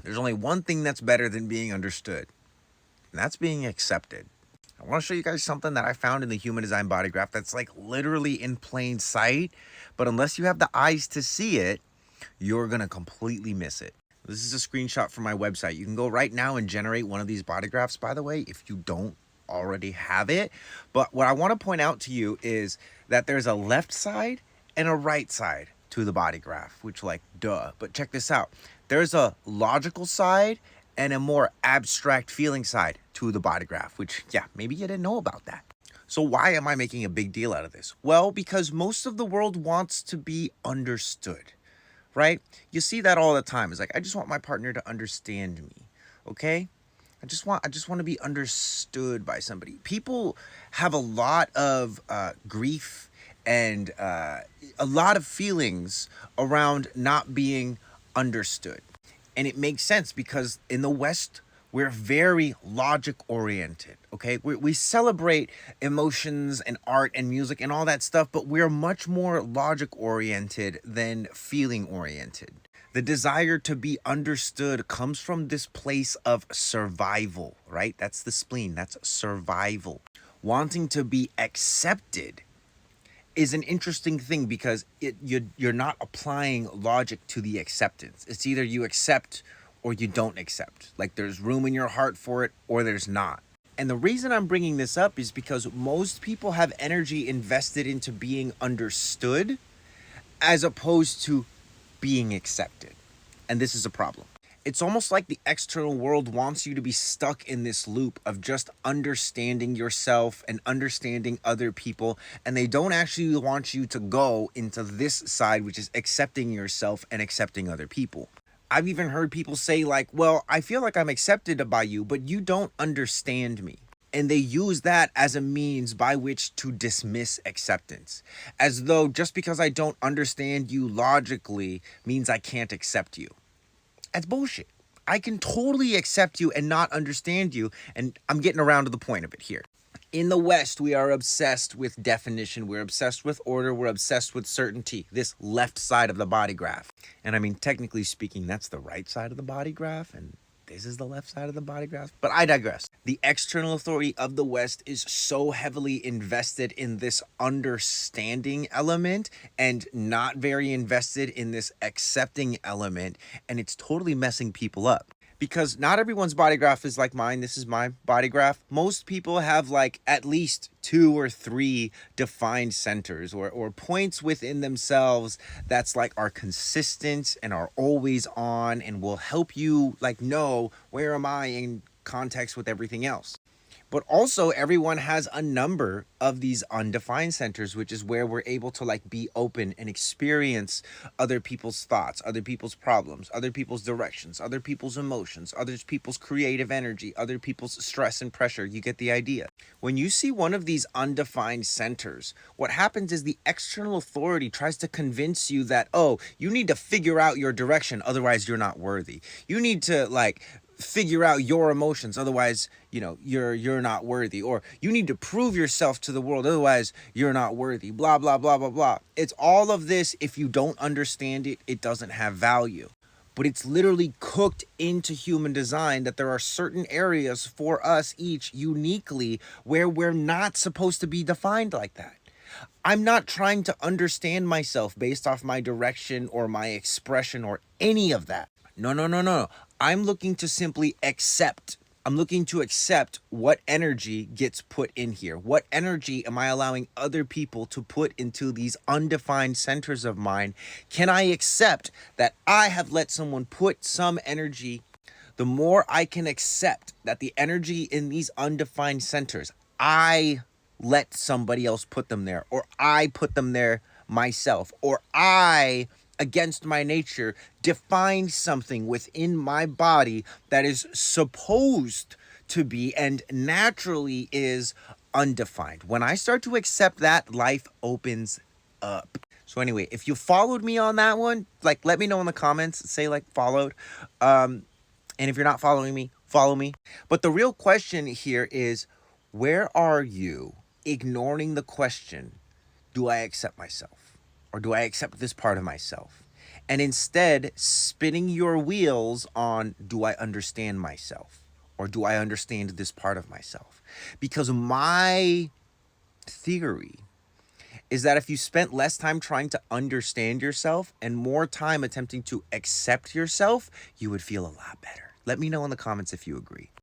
There's only one thing that's better than being understood, and that's being accepted. I want to show you guys something that I found in the human design body graph that's like literally in plain sight, but unless you have the eyes to see it, you're going to completely miss it. This is a screenshot from my website. You can go right now and generate one of these body graphs, by the way, if you don't already have it. But what I want to point out to you is that there's a left side and a right side to the body graph, which, like, duh. But check this out. There's a logical side and a more abstract feeling side to the body graph, which, yeah, maybe you didn't know about that. So why am I making a big deal out of this? Well, because most of the world wants to be understood, right? You see that all the time. It's like, I just want my partner to understand me, okay? I just want to be understood by somebody. People have a lot of grief and a lot of feelings around not being understood. And it makes sense because in the West, we're very logic oriented, okay? We celebrate emotions and art and music and all that stuff, but we're much more logic oriented than feeling oriented. The desire to be understood comes from this place of survival, right? That's the spleen, that's survival. Wanting to be accepted is an interesting thing because you're not applying logic to the acceptance. It's either you accept or you don't accept. Like, there's room in your heart for it or there's not. And the reason I'm bringing this up is because most people have energy invested into being understood as opposed to being accepted. And this is a problem. It's almost like the external world wants you to be stuck in this loop of just understanding yourself and understanding other people. And they don't actually want you to go into this side, which is accepting yourself and accepting other people. I've even heard people say, like, well, I feel like I'm accepted by you, but you don't understand me. And they use that as a means by which to dismiss acceptance, as though just because I don't understand you logically means I can't accept you. That's bullshit. I can totally accept you and not understand you, and I'm getting around to the point of it here. In the West, we are obsessed with definition, we're obsessed with order, we're obsessed with certainty, this left side of the body graph. And I mean, technically speaking, that's the right side of the body graph, and this is the left side of the body graph. But I digress. The external authority of the West is so heavily invested in this understanding element and not very invested in this accepting element. And it's totally messing people up. Because not everyone's body graph is like mine. This is my body graph. Most people have like at least 2 or 3 defined centers or points within themselves that's like are consistent and are always on and will help you like know where am I in context with everything else. But also everyone has a number of these undefined centers, which is where we're able to like be open and experience other people's thoughts, other people's problems, other people's directions, other people's emotions, other people's creative energy, other people's stress and pressure. You get the idea. When you see one of these undefined centers, what happens is the external authority tries to convince you that, oh, you need to figure out your direction, otherwise you're not worthy. You need to like figure out your emotions, otherwise you're not worthy, or you need to prove yourself to the world, otherwise you're not worthy, blah blah blah blah blah. It's all of this. If you don't understand it, it doesn't have value. But it's literally cooked into human design that there are certain areas for us each uniquely where we're not supposed to be defined like that. I'm not trying to understand myself based off my direction or my expression or any of that. No, no, no, no. I'm looking to simply accept. I'm looking to accept what energy gets put in here. What energy am I allowing other people to put into these undefined centers of mine? Can I accept that I have let someone put some energy? The more I can accept that the energy in these undefined centers, I let somebody else put them there, or I put them there myself, or I, against my nature, define something within my body that is supposed to be and naturally is undefined. When I start to accept that, life opens up. So anyway, if you followed me on that one, like, let me know in the comments, say like followed. And if you're not following me, follow me. But the real question here is, where are you ignoring the question, do I accept myself? Or do I accept this part of myself? and instead spinning your wheels on, do I understand myself? Or do I understand this part of myself? Because my theory is that if you spent less time trying to understand yourself and more time attempting to accept yourself, you would feel a lot better. Let me know in the comments if you agree.